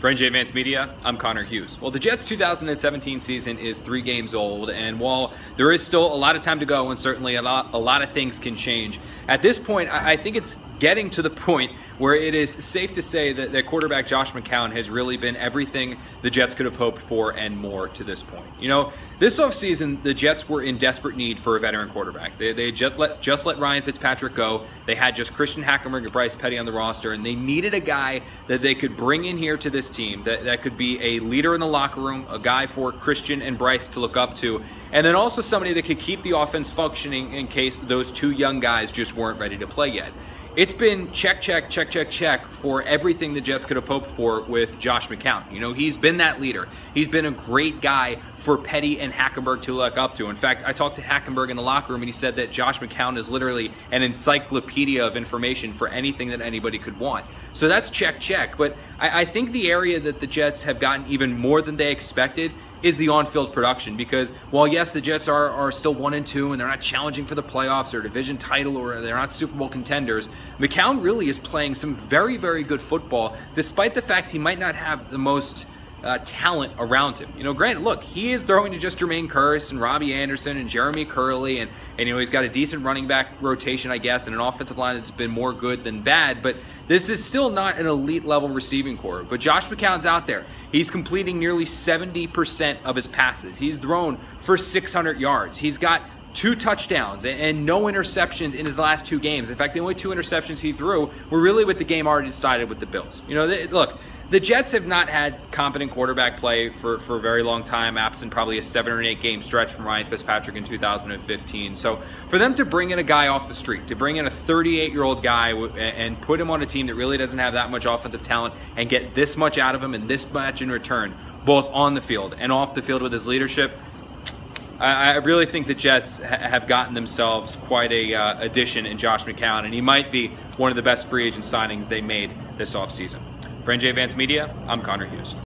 For NJ Advanced Media, I'm Connor Hughes. Well, the Jets' 2017 season is 3 games old, and while there is still a lot of time to go and certainly a lot of things can change, at this point, I think it's getting to the point where it is safe to say that their quarterback Josh McCown has really been everything the Jets could have hoped for and more to this point. You know, this offseason, the Jets were in desperate need for a veteran quarterback. They just let Ryan Fitzpatrick go. They had just Christian Hackenberg and Bryce Petty on the roster, and they needed a guy that they could bring in here to this team that could be a leader in the locker room, a guy for Christian and Bryce to look up to, and then also somebody that could keep the offense functioning in case those 2 young guys just weren't ready to play yet. It's been check for everything the Jets could have hoped for with Josh McCown. You know, he's been that leader. He's been a great guy for Petty and Hackenberg to look up to. In fact, I talked to Hackenberg in the locker room, and he said that Josh McCown is literally an encyclopedia of information for anything that anybody could want. So that's check. But I think the area that the Jets have gotten even more than they expected is the on-field production, because while yes, the Jets are still 1-2 and they're not challenging for the playoffs or division title or they're not Super Bowl contenders, McCown really is playing some very, very good football, despite the fact he might not have the most talent around him. You know, granted, look, he is throwing to just Jermaine Kearse and Robbie Anderson and Jeremy Curley, and you know, he's got a decent running back rotation, I guess, and an offensive line that's been more good than bad, but this is still not an elite level receiving corps. But Josh McCown's out there. He's completing nearly 70% of his passes. He's thrown for 600 yards. He's got 2 touchdowns and no interceptions in his last 2 games. In fact, the only 2 interceptions he threw were really with the game already decided with the Bills. You know, look, the Jets have not had competent quarterback play for a very long time, absent probably a 7 or 8 game stretch from Ryan Fitzpatrick in 2015. So for them to bring in a guy off the street, to bring in a 38-year-old guy and put him on a team that really doesn't have that much offensive talent and get this much out of him and this much in return, both on the field and off the field with his leadership, I really think the Jets have gotten themselves quite a addition in Josh McCown, and he might be one of the best free agent signings they made this offseason. For NJ Advanced Media, I'm Connor Hughes.